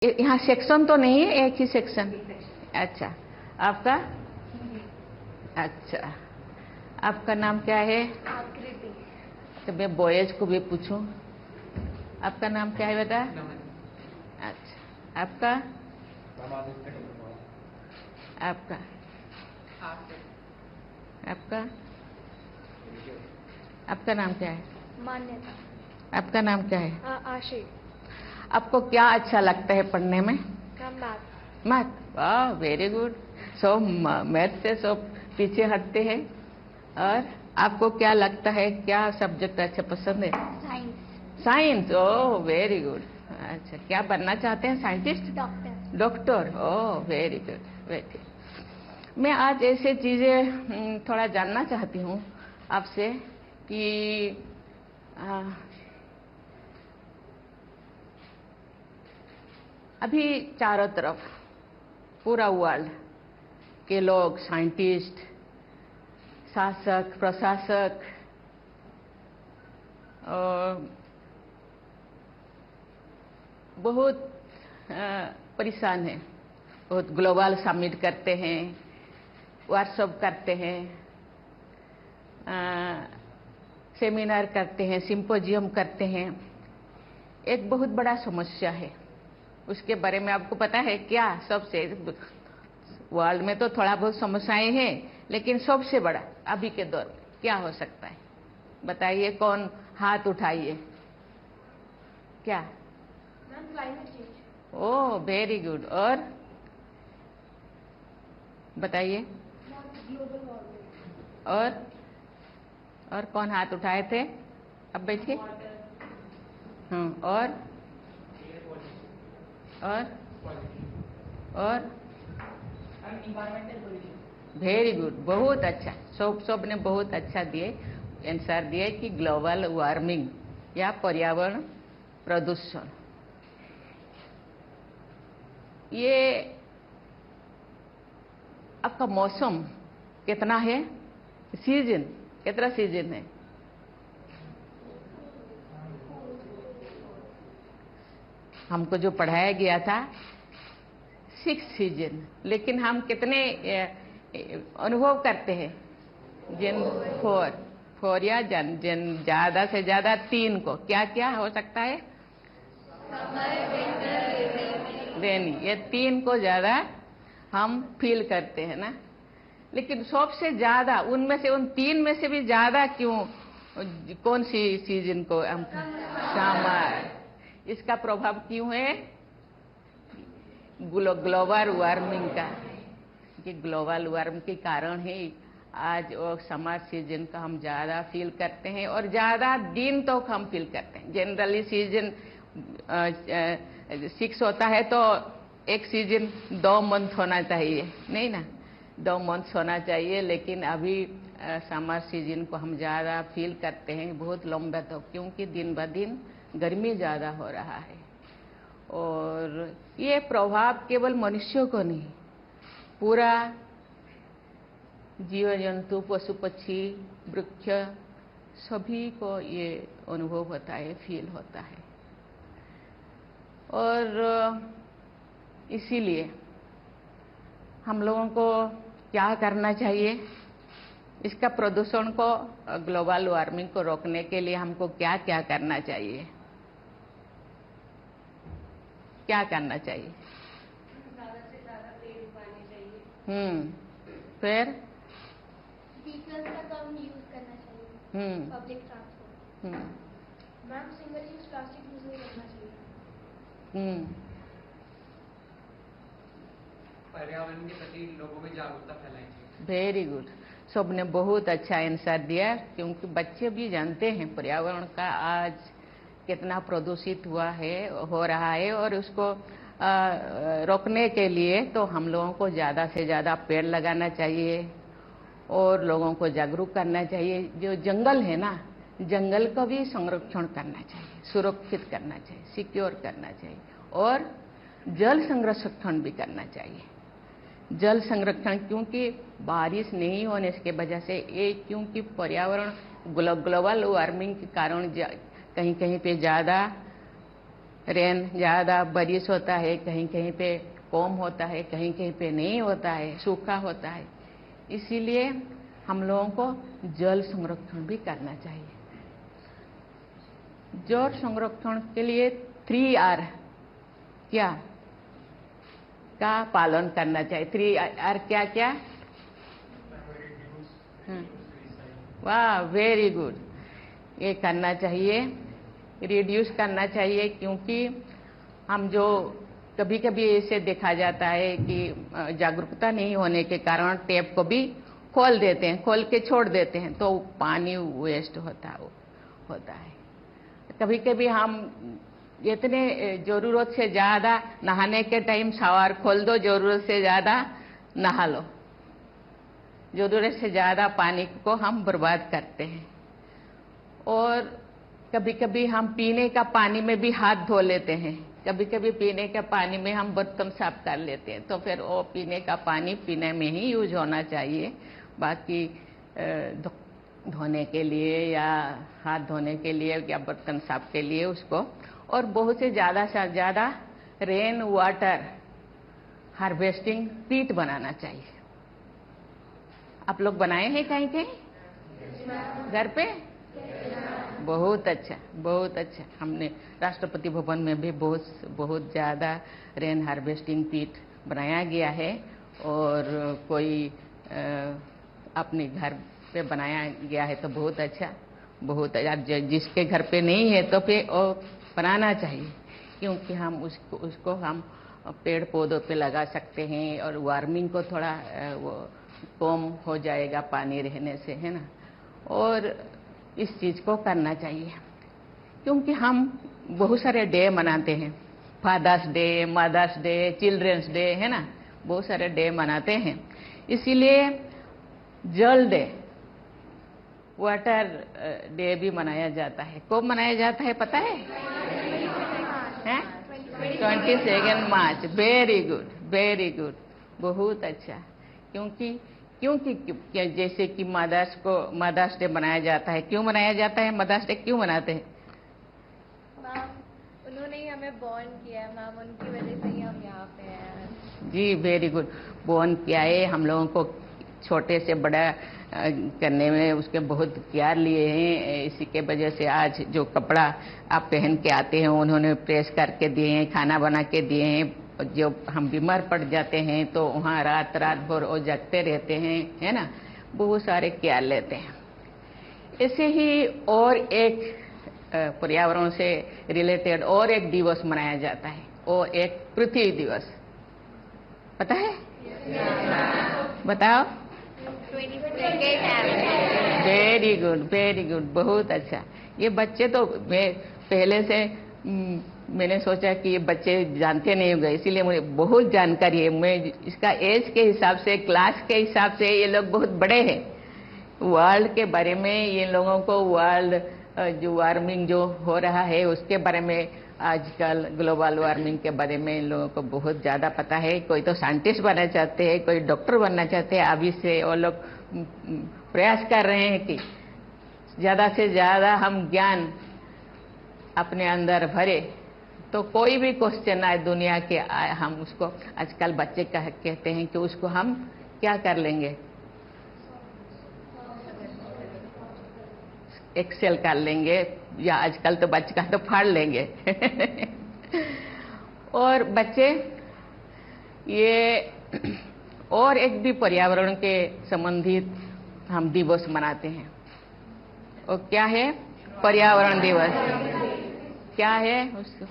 यहाँ सेक्शन तो नहीं है, एक ही सेक्शन। अच्छा, आपका? अच्छा, आपका नाम क्या है? आकृति। तो मैं बॉयज को भी पूछूं, आपका नाम क्या है बेटा? अच्छा, आपका? आपका? आपका? आपका नाम क्या है? मान्यता। आपका नाम क्या है? आशी। आपको क्या अच्छा लगता है पढ़ने में? मैथ। मैथ, वाह वेरी गुड। सब मैथ से सब पीछे हटते हैं। और आपको क्या लगता है, क्या सब्जेक्ट अच्छा पसंद है? Science. Science, oh very good. अच्छा, क्या बनना चाहते हैं? Scientist? Doctor. Doctor, oh very good, very good. मैं आज ऐसे चीज़ें थोड़ा जानना चाहती हूँ आपसे कि अभी चारों तरफ पूरा वर्ल्ड के लोग, साइंटिस्ट, शासक, प्रशासक और बहुत परेशान हैं। बहुत ग्लोबल समिट करते हैं, वर्कशॉप करते हैं, सेमिनार करते हैं, सिंपोजियम करते हैं। एक बहुत बड़ा समस्या है, उसके बारे में आपको पता है क्या? सबसे वर्ल्ड में तो थोड़ा बहुत समस्याएं हैं, लेकिन सबसे बड़ा अभी के दौर में क्या हो सकता है? बताइए, कौन हाथ उठाइए। क्या? Climate change. Oh very good. और बताइए। Global warming. और कौन हाथ उठाए थे? अब बैठिए। हाँ, और वेरी गुड, बहुत अच्छा। सब ने बहुत अच्छा दिए, आंसर दिए कि ग्लोबल वार्मिंग या पर्यावरण प्रदूषण। ये आपका मौसम कितना है? सीजन कितना सीजन है? हमको जो पढ़ाया गया था 6 सीजन, लेकिन हम कितने अनुभव करते हैं? जिन 4 या जिन ज्यादा से ज्यादा 3 को क्या क्या हो सकता है? रेनी, ये 3 को ज्यादा हम फील करते हैं ना। लेकिन सबसे ज्यादा उनमें से, उन 3 में से भी ज्यादा क्यों, कौन सी सीजन को हम? समर। इसका प्रभाव क्यों है? ग्लोबल वार्मिंग का। कि ग्लोबल वार्मिंग के कारण ही आज वो समर सीजन का हम ज्यादा फील करते हैं और ज्यादा दिन तक हम फील करते हैं। जनरली सीजन 6 होता है तो एक सीजन 2 मंथ होना चाहिए, नहीं ना? 2 मंथ होना चाहिए, लेकिन अभी समर सीजन को हम ज्यादा फील करते हैं, बहुत लंबा तक, क्योंकि दिन ब दिन गर्मी ज्यादा हो रहा है। और ये प्रभाव केवल मनुष्यों को नहीं, पूरा जीव जंतु, पशु पक्षी, वृक्ष, सभी को ये अनुभव होता है, फील होता है। और इसीलिए हम लोगों को क्या करना चाहिए? इसका प्रदूषण को, ग्लोबल वार्मिंग को रोकने के लिए हमको क्या क्या करना चाहिए? क्या करना चाहिए? ज्यादा से ज्यादा पेड़ उगाने चाहिए। फिर व्हीकल्स का कम यूज करना चाहिए। Public transport. Ma'am, single use plastic use नहीं करना चाहिए। पर्यावरण के प्रति लोगों में जागरूकता फैलानी चाहिए। वेरी गुड, सबने बहुत अच्छा आंसर दिया, क्योंकि बच्चे भी जानते हैं पर्यावरण का आज कितना प्रदूषित हुआ है, हो रहा है। और उसको रोकने के लिए तो हम लोगों को ज़्यादा से ज़्यादा पेड़ लगाना चाहिए और लोगों को जागरूक करना चाहिए। जो जंगल है ना, जंगल का भी संरक्षण करना चाहिए, सुरक्षित करना चाहिए, सिक्योर करना चाहिए। और जल संरक्षण भी करना चाहिए। जल संरक्षण, क्योंकि बारिश नहीं होने की वजह से ये, क्योंकि पर्यावरण ग्लोबल वार्मिंग के कारण कहीं कहीं पे ज़्यादा रेन ज़्यादा बारिश होता है, कहीं कहीं पे कम होता है, कहीं कहीं पे नहीं होता है, सूखा होता है। इसीलिए हम लोगों को जल संरक्षण भी करना चाहिए। जल संरक्षण के लिए 3R क्या का पालन करना चाहिए। 3R क्या क्या? वाह, वेरी गुड। ये करना चाहिए, रिड्यूस करना चाहिए, क्योंकि हम जो कभी कभी ऐसे देखा जाता है कि जागरूकता नहीं होने के कारण टैप को भी खोल देते हैं, खोल के छोड़ देते हैं, तो पानी वेस्ट होता है। कभी कभी हम इतने जरूरत से ज़्यादा नहाने के टाइम शावर खोल दो, जरूरत से ज़्यादा नहा लो, जरूरत से ज़्यादा पानी को हम बर्बाद करते हैं। और कभी कभी हम पीने का पानी में भी हाथ धो लेते हैं, कभी कभी पीने का पानी में हम बर्तन साफ कर लेते हैं, तो फिर वो पीने का पानी पीने में ही यूज होना चाहिए, बाकी धोने के लिए या हाथ धोने के लिए या बर्तन साफ के लिए उसको। और बहुत से ज़्यादा रेन वाटर हार्वेस्टिंग पीट बनाना चाहिए। आप लोग बनाए हैं कहीं कहीं घर पे? बहुत अच्छा, बहुत अच्छा। हमने राष्ट्रपति भवन में भी बहुत ज़्यादा रेन हार्वेस्टिंग पीट बनाया गया है, और कोई अपने घर पे बनाया गया है तो बहुत अच्छा, बहुत अच्छा। जिसके घर पे नहीं है तो फिर वो बनाना चाहिए, क्योंकि हम उसको हम पेड़ पौधों पे लगा सकते हैं, और वार्मिंग को थोड़ा वो कम हो जाएगा पानी रहने से, है ना। और इस चीज़ को करना चाहिए, क्योंकि हम बहुत सारे डे मनाते हैं, father's day, mother's day, children's day, है ना, बहुत सारे डे मनाते हैं। इसीलिए जल डे, वाटर डे भी मनाया जाता है। कब मनाया जाता है पता है? 22 मार्च। वेरी गुड, वेरी गुड, बहुत अच्छा। क्योंकि जैसे कि मदर्स डे मनाया जाता है। क्यों मनाया जाता है मदर्स डे? क्यों मनाते हैं? मैम, उन्होंने ही हमें बॉर्न किया है मैम, उनकी वजह से ही हम यहाँ पे हैं। जी, वेरी गुड। बॉर्न किया है, हम लोगों को छोटे से बड़ा करने में उसके बहुत केयर लिए हैं। इसी के वजह से आज जो कपड़ा आप पहन के आते हैं उन्होंने प्रेस करके दिए हैं, खाना बना के दिए हैं। जो हम बीमार पड़ जाते हैं तो वहाँ रात भर वो जगते रहते हैं, है ना, बहुत सारे केयर लेते हैं। ऐसे ही और एक पर्यावरण से रिलेटेड और एक दिवस मनाया जाता है, और एक पृथ्वी दिवस। पता है? बताओ। वेरी गुड, वेरी गुड, बहुत अच्छा। ये बच्चे तो पहले से मैंने सोचा कि ये बच्चे जानते नहीं होंगे, इसीलिए मुझे बहुत जानकारी है। मैं इसका एज के हिसाब से, क्लास के हिसाब से ये लोग बहुत बड़े हैं। वर्ल्ड के बारे में ये लोगों को, वर्ल्ड जो वार्मिंग जो हो रहा है उसके बारे में, आजकल ग्लोबल वार्मिंग के बारे में इन लोगों को बहुत ज़्यादा पता है। कोई तो साइंटिस्ट बनना चाहते हैं, कोई डॉक्टर बनना चाहते हैं। अभी से वो लोग प्रयास कर रहे हैं कि ज़्यादा से ज़्यादा हम ज्ञान अपने अंदर भरे, तो कोई भी क्वेश्चन आए दुनिया के आए, हम उसको, आजकल बच्चे कहते हैं कि उसको हम क्या कर लेंगे, एक्सेल कर लेंगे, या आजकल तो बच्चे का तो फाड़ लेंगे। और बच्चे ये और एक भी पर्यावरण के संबंधित हम दिवस मनाते हैं। और क्या है पर्यावरण दिवस? क्या है उसको?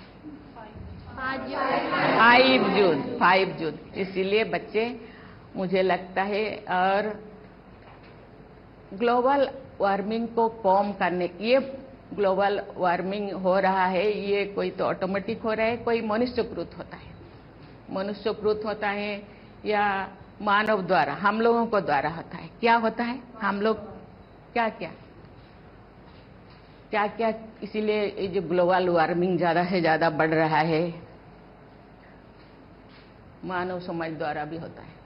5 जून। इसीलिए बच्चे, मुझे लगता है, और ग्लोबल वार्मिंग को कम करने, ये ग्लोबल वार्मिंग हो रहा है, ये कोई तो ऑटोमेटिक हो रहा है, कोई मनुष्यकृत होता है, मनुष्यकृत होता है या मानव द्वारा, हम लोगों को द्वारा होता है। क्या होता है? हम लोग क्या क्या इसीलिए जो ग्लोबल वार्मिंग ज़्यादा से ज़्यादा बढ़ रहा है, मानव समाज द्वारा भी होता है।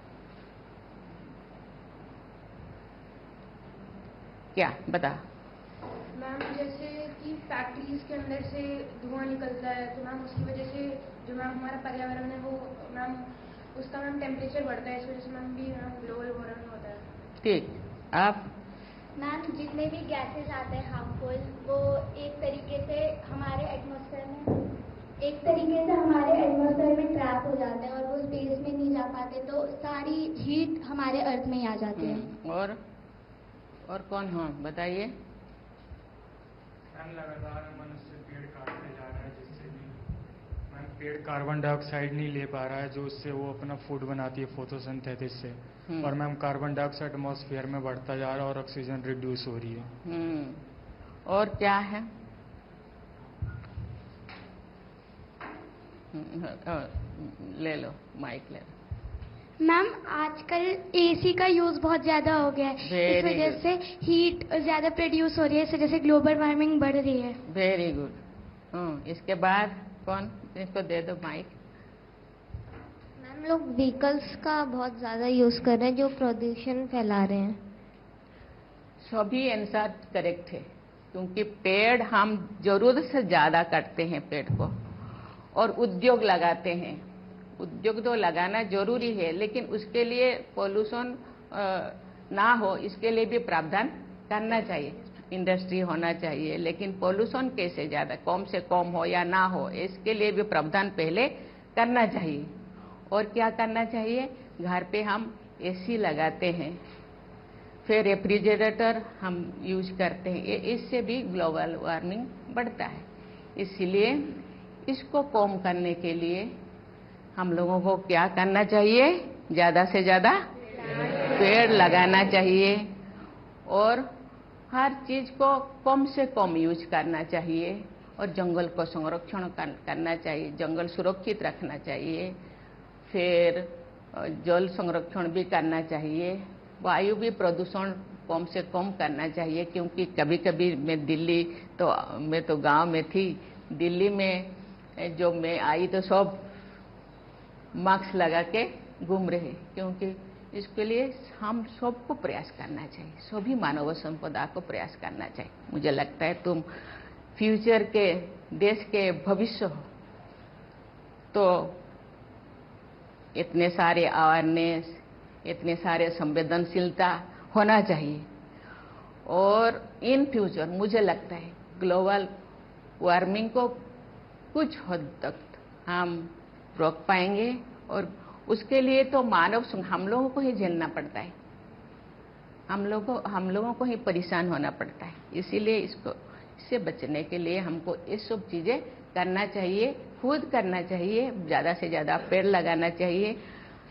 क्या बता? मैम, जैसे कि फैक्ट्रीज के अंदर से धुआं निकलता है, तो मैम उसकी वजह से जो मैम हमारा पर्यावरण है वो मैम उसका मैम टेम्परेचर बढ़ता है, इस वजह से मैम भी मैम ग्लोबल वार्मिंग होता है। ठीक, आप? मैम जितने भी गैसेस आते हैं हार्मफुल, वो एक तरीके से हमारे एटमॉस्फेयर में ट्रैप हो जाते हैं और वो स्पेस में नहीं जा पाते, तो सारी हीट हमारे अर्थ में ही आ जाती है। और कौन? हाँ बताइए। मैम लगातार मनुष्य पेड़ काटते जा रहा है, जिससे भी मैम पेड़ कार्बन डाइऑक्साइड नहीं ले पा रहा है, जो उससे वो अपना फूड बनाती है फोटोसिंथेसिस से, और मैम कार्बन डाइऑक्साइड एटमॉस्फेयर में बढ़ता जा रहा है और ऑक्सीजन रिड्यूस हो रही है। और क्या है? ले लो माइक, ले लो। मैम आजकल एसी का यूज बहुत ज्यादा हो गया है, इस वजह से हीट ज्यादा प्रोड्यूस हो रही है, इस वजह से ग्लोबल वार्मिंग बढ़ रही है। Very good. इसके बाद कौन? इसको दे दो माइक। मैम लोग व्हीकल्स का बहुत ज्यादा यूज कर रहे हैं जो प्रदूषण फैला रहे हैं। सभी आंसर करेक्ट है, क्योंकि पेड़ हम जरूरत से ज्यादा काटते हैं पेड़ को, और उद्योग लगाते हैं। उद्योग तो लगाना जरूरी है, लेकिन उसके लिए पोल्यूशन ना हो इसके लिए भी प्रावधान करना चाहिए। इंडस्ट्री होना चाहिए, लेकिन पोल्यूशन कैसे ज़्यादा कम से कम हो या ना हो, इसके लिए भी प्रावधान पहले करना चाहिए। और क्या करना चाहिए? घर पे हम एसी लगाते हैं, फिर रेफ्रिजरेटर हम यूज करते हैं, इससे भी ग्लोबल वार्मिंग बढ़ता है। इसलिए इसको कम करने के लिए हम लोगों को क्या करना चाहिए? ज़्यादा से ज़्यादा पेड़ लगाना चाहिए, और हर चीज़ को कम से कम यूज करना चाहिए, और जंगल को संरक्षण करना चाहिए, जंगल सुरक्षित रखना चाहिए, फिर जल संरक्षण भी करना चाहिए, वायु भी प्रदूषण कम से कम करना चाहिए। क्योंकि कभी कभी मैं तो गांव में थी, दिल्ली में जो मैं आई तो सब मास्क लगा के घूम रहे, क्योंकि इसके लिए हम सबको प्रयास करना चाहिए, सभी मानव संपदा को प्रयास करना चाहिए। मुझे लगता है तुम फ्यूचर के देश के भविष्य हो, तो इतने सारे अवेयरनेस, इतने सारे संवेदनशीलता होना चाहिए। और इन फ्यूचर मुझे लगता है ग्लोबल वार्मिंग को कुछ हद तक हम रोक पाएंगे, और उसके लिए तो हम लोगों को ही झेलना पड़ता है, हम लोगों को ही परेशान होना पड़ता है। इसीलिए इससे बचने के लिए हमको ये सब चीज़ें करना चाहिए, खुद करना चाहिए, ज़्यादा से ज़्यादा पेड़ लगाना चाहिए।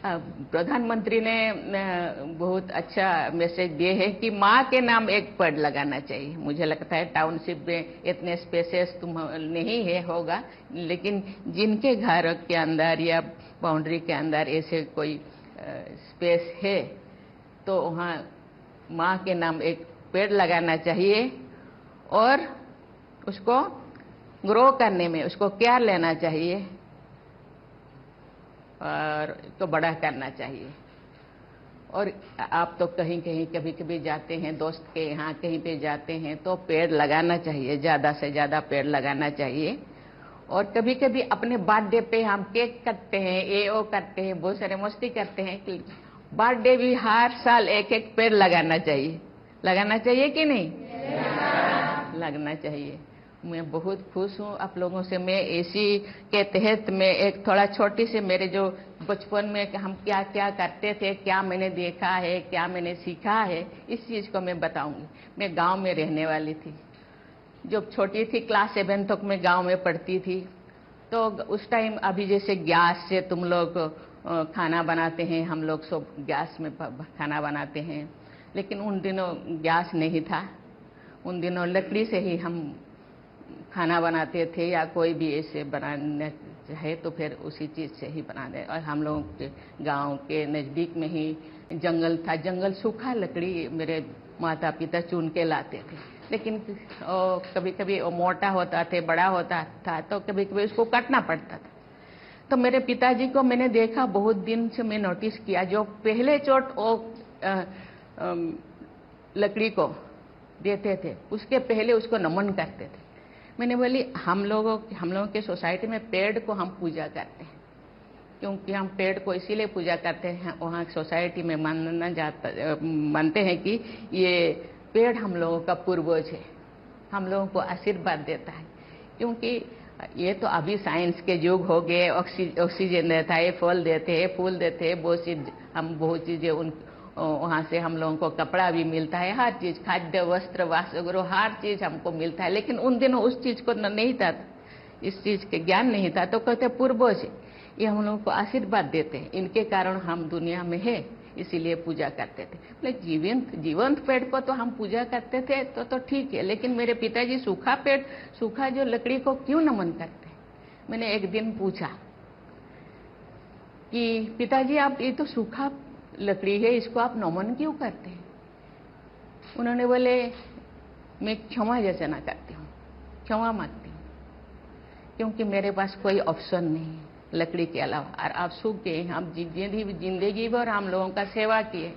प्रधानमंत्री ने बहुत अच्छा मैसेज दिए है कि माँ के नाम एक पेड़ लगाना चाहिए। मुझे लगता है टाउनशिप में इतने स्पेसेस नहीं है होगा, लेकिन जिनके घर के अंदर या बाउंड्री के अंदर ऐसे कोई स्पेस है, तो वहाँ माँ के नाम एक पेड़ लगाना चाहिए, और उसको ग्रो करने में उसको केयर लेना चाहिए, और तो बड़ा करना चाहिए। और आप तो कहीं कभी कभी जाते हैं, दोस्त के यहाँ कहीं पे जाते हैं, तो पेड़ लगाना चाहिए, ज़्यादा से ज़्यादा पेड़ लगाना चाहिए। और कभी कभी अपने बर्थडे पे हम केक काटते हैं, ये वो करते हैं, बहुत सारे मस्ती करते हैं। बर्थडे भी हर साल एक एक पेड़ लगाना चाहिए कि नहीं? लगना चाहिए। मैं बहुत खुश हूँ आप लोगों से। मैं इसी के तहत में एक थोड़ा छोटी सी मेरे जो बचपन में हम क्या क्या करते थे, क्या मैंने देखा है, क्या मैंने सीखा है, इस चीज़ को मैं बताऊंगी। मैं गांव में रहने वाली थी, जब छोटी थी क्लास 7 तक मैं गांव में पढ़ती थी। तो उस टाइम अभी जैसे गैस से तुम लोग खाना बनाते हैं, हम लोग सब गैस में खाना बनाते हैं, लेकिन उन दिनों गैस नहीं था। उन दिनों लकड़ी से ही हम खाना बनाते थे, या कोई भी ऐसे बनाना चाहे तो फिर उसी चीज़ से ही बना दे। और हम लोगों के गांव के नज़दीक में ही जंगल था, जंगल सूखा लकड़ी मेरे माता पिता चुन के लाते थे, लेकिन कभी कभी वो मोटा होता था, बड़ा होता था, तो कभी कभी उसको काटना पड़ता था। तो मेरे पिताजी को मैंने देखा, बहुत दिन से मैं नोटिस किया, जो पहले चोट वो लकड़ी को देते थे, उसके पहले उसको नमन करते थे। मैंने बोली हम लोगों के सोसाइटी में पेड़ को हम पूजा करते हैं, क्योंकि हम पेड़ को इसीलिए पूजा करते हैं, वहाँ सोसाइटी में मानते हैं कि ये पेड़ हम लोगों का पूर्वज है, हम लोगों को आशीर्वाद देता है। क्योंकि ये तो अभी साइंस के युग हो गए, ऑक्सीजन देता है, फल देते हैं, फूल देते हैं, बहुत चीज़ें वहाँ से हम लोगों को कपड़ा भी मिलता है, हर चीज़, खाद्य वस्त्र वासगृह हर चीज़ हमको मिलता है। लेकिन उन दिनों उस चीज़ को नहीं था, इस चीज़ के ज्ञान नहीं था, तो कहते पूर्वज ये हम लोगों को आशीर्वाद देते हैं, इनके कारण हम दुनिया में है, इसीलिए पूजा करते थे। बोले जीवंत पेड़ को तो हम पूजा करते थे तो ठीक है, लेकिन मेरे पिताजी सूखा जो लकड़ी को क्यों नमन करते हैं? मैंने एक दिन पूछा कि पिताजी आप ये तो सूखा लकड़ी है, इसको आप नमन क्यों करते हैं? उन्होंने बोले मैं क्षमा याचना करती हूँ, क्षमा मांगती हूँ, क्योंकि मेरे पास कोई ऑप्शन नहीं है लकड़ी के अलावा। और आप सूख गए, हम जिंदगी भर हम लोगों का सेवा किए,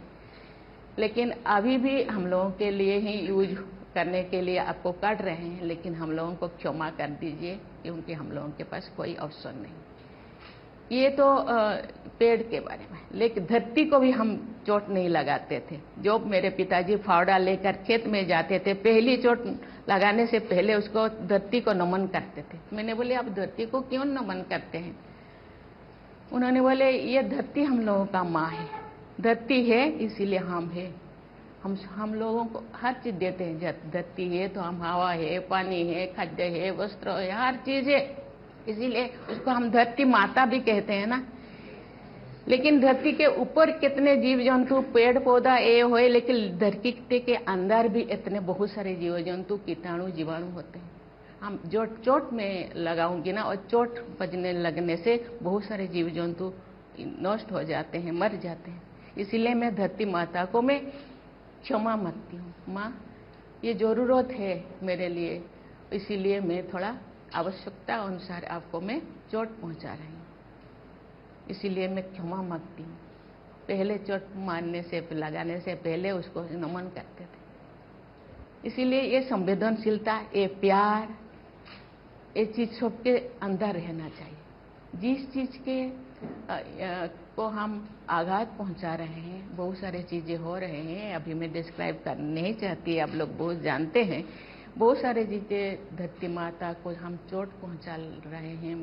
लेकिन अभी भी हम लोगों के लिए ही यूज करने के लिए आपको काट रहे हैं, लेकिन हम लोगों को क्षमा कर दीजिए, क्योंकि हम लोगों के पास कोई ऑप्शन नहीं। ये तो पेड़ के बारे में, लेकिन धरती को भी हम चोट नहीं लगाते थे। जो मेरे पिताजी फावड़ा लेकर खेत में जाते थे, पहली चोट लगाने से पहले उसको धरती को नमन करते थे। मैंने बोले आप धरती को क्यों नमन करते हैं? उन्होंने बोले ये धरती हम लोगों का माँ है, धरती है इसीलिए हम है, हम लोगों को हर चीज देते हैं। धरती है तो हम हवा है, पानी है, खाद्य है, वस्त्र है, हर चीज है, इसीलिए उसको हम धरती माता भी कहते हैं ना। लेकिन धरती के ऊपर कितने जीव जंतु पेड़ पौधा ये होए, लेकिन धरती के अंदर भी इतने बहुत सारे जीव जंतु कीटाणु जीवाणु होते हैं। हम जो चोट में लगाऊंगी ना, और चोट बजने लगने से बहुत सारे जीव जंतु नष्ट हो जाते हैं, मर जाते हैं। इसीलिए मैं धरती माता को मैं क्षमा मांगती हूँ, माँ ये जरूरत है मेरे लिए, इसीलिए मैं थोड़ा आवश्यकता अनुसार आपको मैं चोट पहुंचा रही हूँ, इसीलिए मैं क्षमा मांगती हूँ। पहले चोट मारने से लगाने से पहले उसको नमन करते थे। इसीलिए ये संवेदनशीलता, ये प्यार, ये चीज सबके अंदर रहना चाहिए। जिस चीज के को हम आघात पहुंचा रहे हैं, बहुत सारे चीजें हो रहे हैं, अभी मैं डिस्क्राइब करना नहीं चाहती, आप लोग बहुत जानते हैं। बहुत सारे चीजें धरती माता को हम चोट पहुंचा रहे हैं,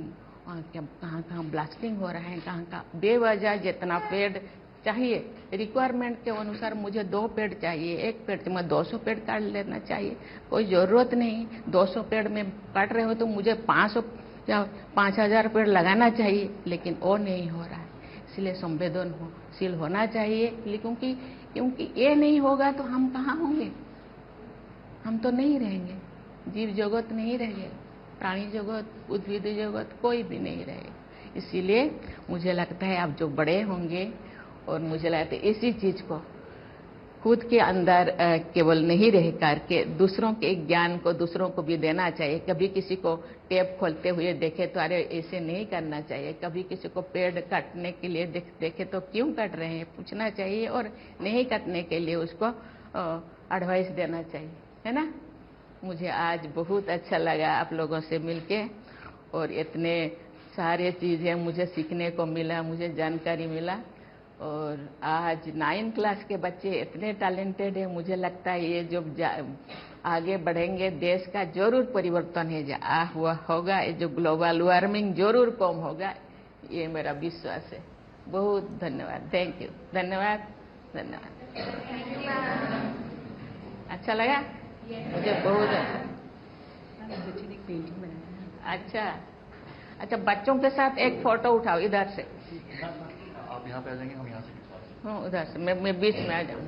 कहाँ कहाँ ब्लास्टिंग हो रहा है, कहाँ कहाँ बेवजह जितना पेड़ चाहिए रिक्वायरमेंट के अनुसार मुझे 2 पेड़ चाहिए, 1 पेड़ में 200 पेड़ काट लेना चाहिए, कोई ज़रूरत नहीं। 200 पेड़ में काट रहे हो तो मुझे 500 या 5000 पेड़ लगाना चाहिए, लेकिन वो नहीं हो रहा है। इसलिए संवेदनशील होना चाहिए, क्योंकि ये नहीं होगा तो हम कहाँ होंगे? हम तो नहीं रहेंगे, जीव जगत नहीं रहेंगे, प्राणी जगत, उद्भिद जगत कोई भी नहीं रहेगा। इसीलिए मुझे लगता है आप जो बड़े होंगे, और मुझे लगता है इसी चीज को खुद के अंदर केवल नहीं रह करके दूसरों के ज्ञान को दूसरों को भी देना चाहिए। कभी किसी को टेप खोलते हुए देखे तो अरे ऐसे नहीं करना चाहिए, कभी किसी को पेड़ काटने के लिए देखे तो क्यों काट रहे हैं पूछना चाहिए, और नहीं काटने के लिए उसको एडवाइस देना चाहिए, है ना। मुझे आज बहुत अच्छा लगा आप लोगों से मिलके, और इतने सारे चीज़ें मुझे सीखने को मिला, मुझे जानकारी मिला। और आज 9 क्लास के बच्चे इतने टैलेंटेड हैं, मुझे लगता है ये जो आगे बढ़ेंगे देश का जरूर परिवर्तन है हुआ होगा, ये जो ग्लोबल वार्मिंग जरूर कम होगा, ये मेरा विश्वास है। बहुत धन्यवाद, थैंक यू, धन्यवाद धन्यवाद। अच्छा लगा मुझे बहुत अच्छा। बच्चों के साथ एक फोटो उठाओ इधर से, आप यहाँ पे आ जाएंगे, हम यहाँ से। हाँ उधर से, मैं बीच में आ जाऊँ।